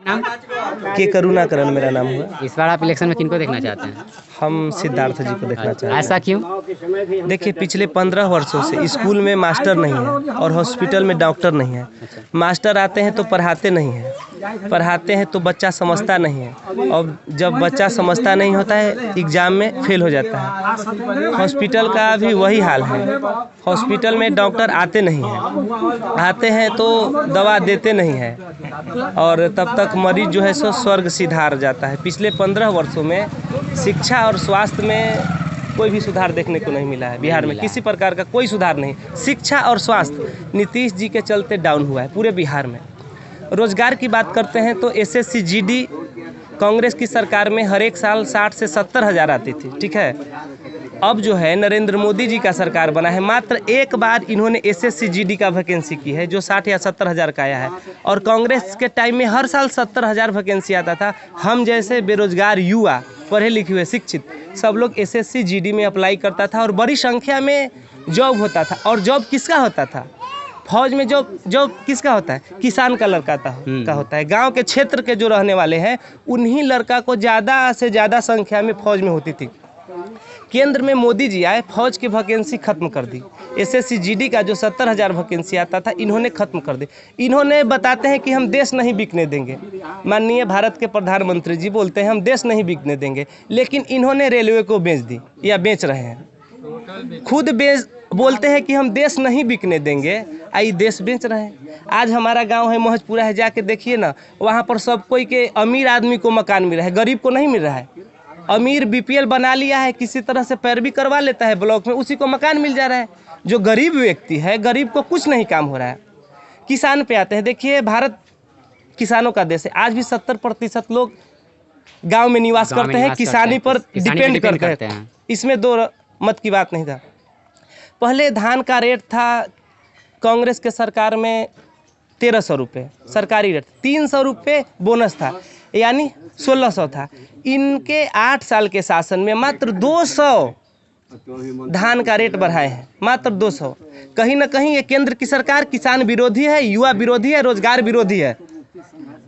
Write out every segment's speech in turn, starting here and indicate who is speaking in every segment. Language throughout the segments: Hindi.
Speaker 1: नाम?
Speaker 2: के करुणाकरण मेरा नाम हुआ।
Speaker 1: इस बार आप इलेक्शन में किनको देखना चाहते हैं?
Speaker 2: हम सिद्धार्थ जी को देखना चाहते हैं।
Speaker 1: ऐसा क्यों?
Speaker 2: देखिए, पिछले 15 वर्षों से स्कूल में मास्टर नहीं है और हॉस्पिटल में डॉक्टर नहीं है। मास्टर आते हैं तो पढ़ाते नहीं हैं, पढ़ाते हैं तो बच्चा समझता नहीं है, और जब बच्चा समझता नहीं होता है एग्ज़ाम में फेल हो जाता है। हॉस्पिटल का भी वही हाल है। हॉस्पिटल में डॉक्टर आते नहीं हैं, आते हैं तो दवा देते नहीं हैं, और तब तक मरीज जो है सो स्वर्ग सिधार जाता है। पिछले 15 वर्षों में शिक्षा और स्वास्थ्य में कोई भी सुधार देखने को नहीं मिला है। बिहार में किसी प्रकार का कोई सुधार नहीं। शिक्षा और स्वास्थ्य नीतीश जी के चलते डाउन हुआ है पूरे बिहार में। रोजगार की बात करते हैं तो एसएससी जीडी कांग्रेस की सरकार में हर एक साल 60 से 70 हज़ार आती थी, ठीक है। अब जो है नरेंद्र मोदी जी का सरकार बना है, मात्र एक बार इन्होंने एसएससी जीडी का वैकेंसी की है जो 60 या 70 हज़ार का आया है, और कांग्रेस के टाइम में हर साल 70 हज़ार वैकेंसी आता था। हम जैसे बेरोजगार युवा, पढ़े लिखे हुए शिक्षित सब लोग एसएससी जीडी में अप्लाई करता था और बड़ी संख्या में जॉब होता था। और जॉब किसका होता था? फौज में जॉब किसका होता है? किसान का लड़का का होता है। गांव के क्षेत्र के जो रहने वाले हैं उन्हीं लड़का को ज़्यादा से ज़्यादा संख्या में फौज में होती थी। केंद्र में मोदी जी आए, फौज की वैकेंसी खत्म कर दी। एसएससी जीडी का जो 70 हज़ार वैकेंसी आता था इन्होंने खत्म कर दी। इन्होंने बताते हैं कि हम देश नहीं बिकने देंगे। माननीय भारत के प्रधानमंत्री जी बोलते हैं हम देश नहीं बिकने देंगे, लेकिन इन्होंने रेलवे को बेच दी या बेच रहे हैं। खुद बोलते हैं कि हम देश नहीं बिकने देंगे, आई देश बेच रहे हैं। आज हमारा गांव है महजपुरा है, जाके देखिए ना, वहाँ पर सब कोई के अमीर आदमी को मकान मिल रहा है, गरीब को नहीं मिल रहा है। अमीर बीपीएल बना लिया है, किसी तरह से पैरवी करवा लेता है ब्लॉक में, उसी को मकान मिल जा रहा है। जो गरीब व्यक्ति है, गरीब को कुछ नहीं काम हो रहा है। किसान पे आते हैं, देखिए भारत किसानों का देश है। आज भी 70% लोग गांव में निवास करते हैं, किसानी पर डिपेंड करते हैं। इसमें दो मत की बात नहीं था। पहले धान का रेट था कांग्रेस के सरकार में 1300 रुपये सरकारी रेट, 300 रुपये बोनस था, यानी 1600 था। इनके 8 साल के शासन में मात्र 200 धान का रेट बढ़ाए हैं, मात्र 200। कहीं ना कहीं ये केंद्र की सरकार किसान विरोधी है, युवा विरोधी है, रोजगार विरोधी है।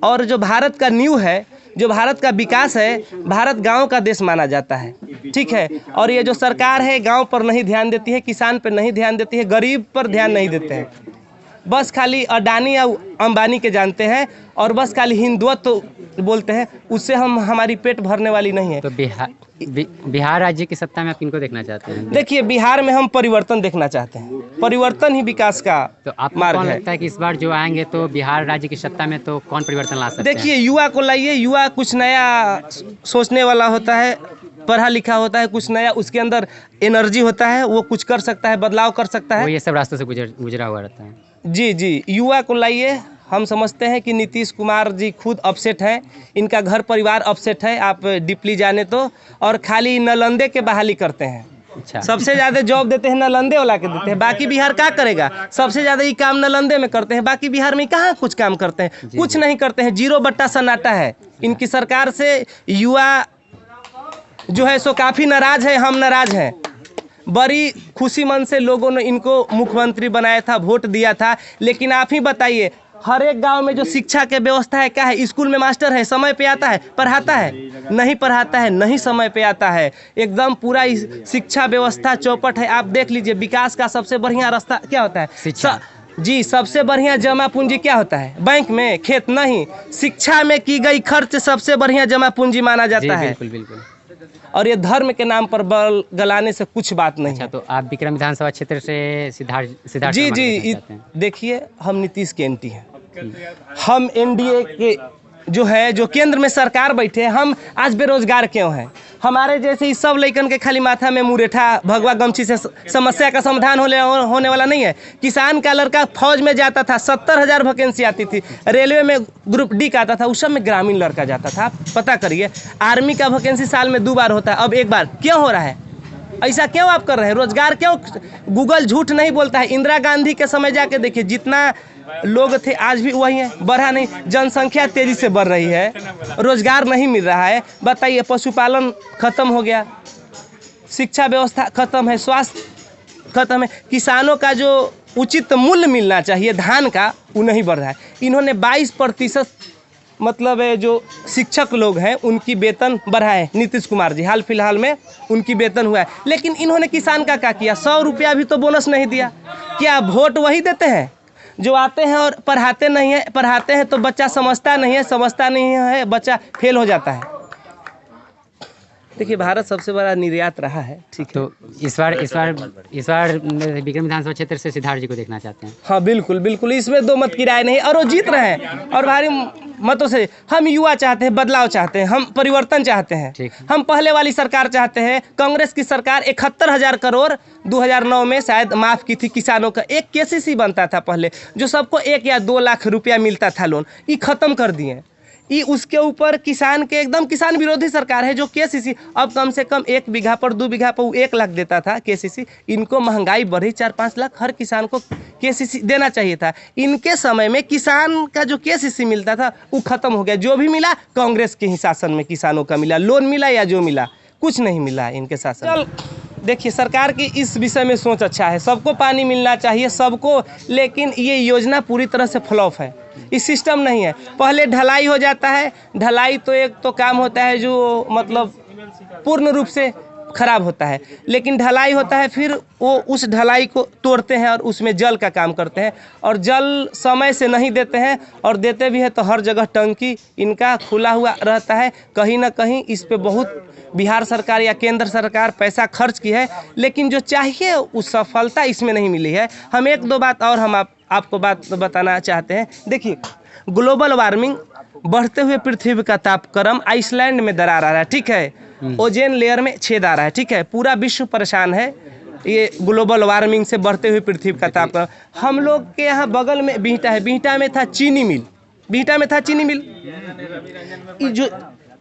Speaker 2: और जो भारत का न्यू है, जो भारत का विकास है, भारत गांव का देश माना जाता है, ठीक है। और ये जो सरकार है गांव पर नहीं ध्यान देती है, किसान पर नहीं ध्यान देती है, गरीब पर ध्यान नहीं देते हैं। बस खाली अडानी या अंबानी के जानते हैं, और बस खाली हिंदुत्व तो बोलते हैं, उससे हमारी पेट भरने वाली नहीं है।
Speaker 1: तो बिहार राज्य की सत्ता में आप किनको देखना चाहते हैं?
Speaker 2: देखिए, बिहार में हम परिवर्तन देखना चाहते हैं। परिवर्तन ही विकास का
Speaker 1: तो आपको
Speaker 2: मार्ग
Speaker 1: कौन
Speaker 2: है।
Speaker 1: लगता है कि इस बार जो आएंगे तो बिहार राज्य की सत्ता में तो कौन परिवर्तन ला सकते हैं?
Speaker 2: देखिए, युवा को लाइए, युवा कुछ नया सोचने वाला होता है, पढ़ा लिखा होता है, कुछ नया उसके अंदर एनर्जी होता है, वो कुछ कर सकता है, बदलाव कर सकता है।
Speaker 1: वो ये सब रास्तों से गुजरा हुआ रहता है।
Speaker 2: जी, युवा को लाइए। हम समझते हैं कि नीतीश कुमार जी खुद अपसेट हैं, इनका घर परिवार अपसेट है, आप डीपली जाने तो, और खाली नालंदे के बहाली करते हैं।
Speaker 1: अच्छा।
Speaker 2: सबसे ज़्यादा जॉब देते हैं नालंदे वाला के देते हैं, बाकी बिहार क्या करेगा? सबसे ज़्यादा ये काम नालंदे में करते हैं, बाकी बिहार में कहाँ कुछ काम करते हैं? कुछ नहीं करते हैं, 0 बट्टा सन्नाटा है। इनकी सरकार से युवा जो है सो काफ़ी नाराज है, हम नाराज हैं। बड़ी खुशी मन से लोगों ने इनको मुख्यमंत्री बनाया था, वोट दिया था, लेकिन आप ही बताइए, हर एक गांव में जो शिक्षा के व्यवस्था है क्या है? स्कूल में मास्टर है, समय पे आता है, पढ़ाता है? नहीं पढ़ाता है, नहीं समय पे आता है। एकदम पूरा शिक्षा व्यवस्था चौपट है। आप देख लीजिए, विकास का सबसे बढ़िया रास्ता क्या होता है?
Speaker 1: शिक्षा।
Speaker 2: जी, सबसे बढ़िया जमा पूंजी क्या होता है? बैंक में, खेत नहीं, शिक्षा में की गई खर्च सबसे बढ़िया जमा पूंजी माना जाता है।
Speaker 1: बिल्कुल बिल्कुल।
Speaker 2: और ये धर्म के नाम पर बल गलाने से कुछ बात नहीं।
Speaker 1: अच्छा, तो आप विक्रम विधानसभा क्षेत्र से सिद्धार्थ
Speaker 2: जी, देखिए, हम नीतीश के एंटी हैं। हम एनडीए के जो केंद्र में सरकार बैठे, हम आज बेरोजगार क्यों हैं? हमारे जैसे ही सब लइकन के खाली माथा में मुरेठा भगवा गमछी से समस्या का समाधान होने वाला नहीं है। किसान का लड़का फौज में जाता था, 70 हज़ार वैकेंसी आती थी। रेलवे में ग्रुप डी का आता था, उस सब में ग्रामीण लड़का जाता था। पता करिए, आर्मी का वैकेंसी साल में 2 बार होता है, अब 1 बार क्यों हो रहा है? ऐसा क्यों आप कर रहे हैं? रोजगार क्यों? गूगल झूठ नहीं बोलता है। इंदिरा गांधी के समय जाके देखिए, जितना लोग थे आज भी वही है, बढ़ा नहीं। जनसंख्या तेजी से बढ़ रही है, रोजगार नहीं मिल रहा है। बताइए, पशुपालन खत्म हो गया, शिक्षा व्यवस्था खत्म है, स्वास्थ्य खत्म है। किसानों का जो उचित मूल्य मिलना चाहिए धान का, वो नहीं बढ़ रहा है। इन्होंने 22% मतलब जो शिक्षक लोग हैं उनकी वेतन बढ़ाए नीतीश कुमार जी, हाल फिलहाल में उनकी वेतन हुआ है। लेकिन इन्होंने किसान का क्या किया? 100 रुपया भी तो बोनस नहीं दिया। क्या वोट वही देते हैं जो आते हैं और पढ़ाते नहीं है? पढ़ाते हैं तो बच्चा समझता नहीं है, बच्चा फेल हो जाता है। देखिए, भारत सबसे बड़ा निर्यात रहा है, ठीक है।
Speaker 1: तो इस बार विक्रम विधानसभा क्षेत्र से सिद्धार्थ जी को देखना चाहते हैं।
Speaker 2: हाँ बिल्कुल बिल्कुल, इसमें दो मत की राय नहीं। और वो जीत रहे हैं और भारी मतों से। हम युवा चाहते हैं, बदलाव चाहते हैं, हम परिवर्तन चाहते हैं। हम पहले वाली सरकार चाहते हैं। कांग्रेस की सरकार 71,000 करोड़ 2009 में शायद माफ़ की थी किसानों का। एक केसीसी बनता था पहले, जो सबको 1 या 2 लाख रुपया मिलता था लोन, ये ख़त्म कर दिए। ये उसके ऊपर किसान के एकदम किसान विरोधी सरकार है। जो केसीसी अब कम से कम 1 बीघा पर 2 बीघा पर 1 लाख देता था केसीसी, इनको महंगाई बढ़ी 4-5 लाख, हर किसान को केसीसी देना चाहिए था। इनके समय में किसान का जो केसीसी मिलता था वो ख़त्म हो गया। जो भी मिला कांग्रेस के ही शासन में किसानों का मिला, लोन मिला या जो मिला, कुछ नहीं मिला इनके शासन। देखिए, सरकार की इस विषय में सोच अच्छा है, सबको पानी मिलना चाहिए सबको, लेकिन ये योजना पूरी तरह से फ्लॉप है। इस सिस्टम नहीं है। पहले ढलाई हो जाता है। ढलाई तो एक तो काम होता है जो मतलब पूर्ण रूप से खराब होता है, लेकिन ढलाई होता है, फिर वो उस ढलाई को तोड़ते हैं और उसमें जल का काम करते हैं, और जल समय से नहीं देते हैं, और देते भी हैं तो हर जगह टंकी इनका खुला हुआ रहता है। कहीं ना कहीं इस पे बहुत बिहार सरकार या केंद्र सरकार पैसा खर्च की है, लेकिन जो चाहिए उस सफलता इसमें नहीं मिली है। हम 1-2 बात और हम आपको बात बताना चाहते हैं। देखिए, ग्लोबल वार्मिंग, बढ़ते हुए पृथ्वी का तापक्रम, आइसलैंड में दरार आ रहा है, ठीक है। ओजोन लेयर में छेद आ रहा है, ठीक है। पूरा विश्व परेशान है ये ग्लोबल वार्मिंग से, बढ़ते हुए पृथ्वी का तापक्रम। हम लोग के यहाँ बगल में बिहटा है, बिहटा में था चीनी मिल, बिहटा में था चीनी मिल। जो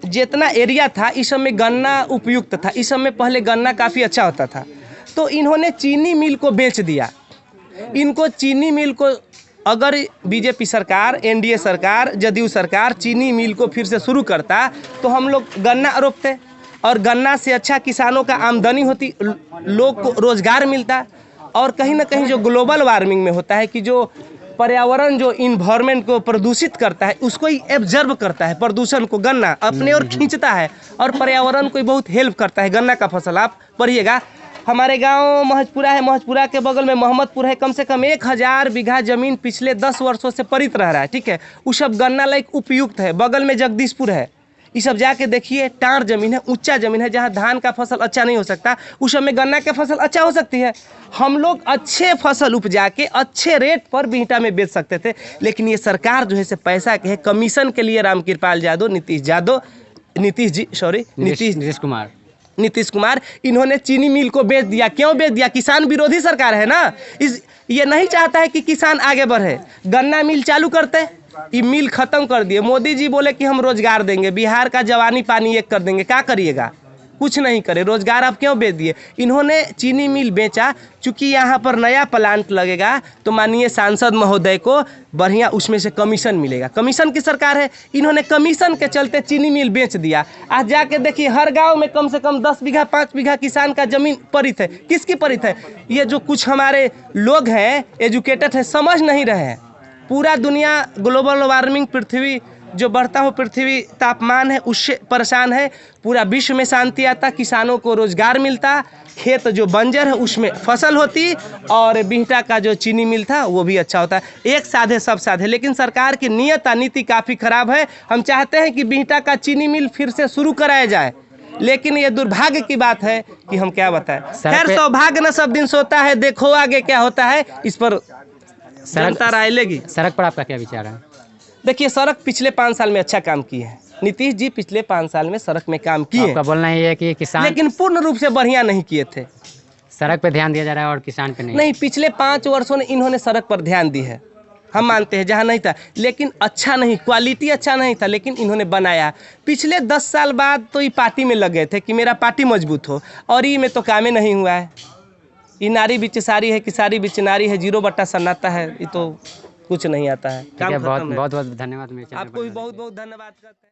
Speaker 2: जितना एरिया था इस सब में गन्ना उपयुक्त था, इस सब में पहले गन्ना काफ़ी अच्छा होता था। तो इन्होंने चीनी मिल को बेच दिया। इनको चीनी मिल को, अगर बीजेपी सरकार, एनडीए सरकार, जदयू सरकार चीनी मिल को फिर से शुरू करता तो हम लोग गन्ना रोपते, और गन्ना से अच्छा किसानों का आमदनी होती, लोग को रोजगार मिलता। और कहीं ना कहीं जो ग्लोबल वार्मिंग में होता है कि जो पर्यावरण, जो इन्वायरमेंट को प्रदूषित करता है, उसको ही एब्जर्व करता है, प्रदूषण को गन्ना अपने ओर खींचता है, और पर्यावरण को बहुत हेल्प करता है गन्ना का फसल। आप पढ़िएगा, हमारे गांव महजपुरा है, महजपुरा के बगल में मोहम्मदपुर है, कम से कम 1000 बीघा जमीन पिछले 10 वर्षों से पड़ित रह रहा है, ठीक है। वो सब गन्ना लायक उपयुक्त है। बगल में जगदीशपुर है, ये सब जाके देखिए, टार जमीन है, ऊंचा जमीन है, जहाँ धान का फसल अच्छा नहीं हो सकता, उस सब में गन्ना का फसल अच्छा हो सकती है। हम लोग अच्छे फसल उपजा के अच्छे रेट पर बिहटा में बेच सकते थे, लेकिन ये सरकार जो है से पैसा के है, कमीशन के लिए रामकृपाल यादव, नीतीश कुमार, इन्होंने चीनी मिल को बेच दिया। क्यों बेच दिया? किसान विरोधी सरकार है ना। ये नहीं चाहता है कि किसान आगे बढ़े। गन्ना मिल चालू करते, ये मिल खत्म कर दिए। मोदी जी बोले कि हम रोजगार देंगे, बिहार का जवानी पानी एक कर देंगे, क्या करिएगा? कुछ नहीं करे। रोजगार आप क्यों बेच दिए? इन्होंने चीनी मिल बेचा, चूँकि यहाँ पर नया प्लांट लगेगा तो माननीय सांसद महोदय को बढ़िया उसमें से कमीशन मिलेगा। कमीशन की सरकार है, इन्होंने कमीशन के चलते चीनी मिल बेच दिया। आज जाके देखिए, हर गांव में कम से कम 10 बीघा 5 बीघा किसान का जमीन पड़ित है। किसकी पड़ित है? ये जो कुछ हमारे लोग हैं, एजुकेटेड है, समझ नहीं रहे हैं। पूरा दुनिया ग्लोबल वार्मिंग, पृथ्वी जो बढ़ता हो पृथ्वी तापमान है, उससे परेशान है। पूरा विश्व में शांति आता, किसानों को रोजगार मिलता, खेत जो बंजर है उसमें फसल होती, और बिहटा का जो चीनी मिल था वो भी अच्छा होता। एक साधे सब साधे, लेकिन सरकार की नीति काफ़ी खराब है। हम चाहते हैं कि बिहटा का चीनी मिल फिर से शुरू कराया जाए, लेकिन ये दुर्भाग्य की बात है कि हम क्या बताएं। खैर, सौभाग्य न सब दिन सोता है, देखो आगे क्या होता है। इस पर जनता राय लेगी।
Speaker 1: सड़क पर आपका क्या विचार है?
Speaker 2: देखिए, सड़क पिछले 5 साल में अच्छा काम की है। नीतीश जी पिछले 5 साल में सड़क में काम किए।
Speaker 1: आपका बोलना ये है कि किसान,
Speaker 2: लेकिन पूर्ण रूप से बढ़िया नहीं किए थे।
Speaker 1: सड़क पे ध्यान दिया जा रहा है और किसान पे
Speaker 2: नहीं। पिछले 5 वर्षों में इन्होंने सड़क पर ध्यान दी है, हम मानते हैं, जहाँ नहीं था, लेकिन अच्छा नहीं, क्वालिटी अच्छा नहीं था, लेकिन इन्होंने बनाया। पिछले 10 साल बाद तो ये पार्टी में लग गए थे कि मेरा पार्टी मजबूत हो, और ये में तो कामें नहीं हुआ है। ये नारी बिच सारी है कि सारी बिच नारी है, 0 बट्टा सन्नाटा है, ये तो कुछ नहीं आता है।
Speaker 1: बहुत बहुत धन्यवाद।
Speaker 2: आपको भी बहुत बहुत धन्यवाद करते हैं।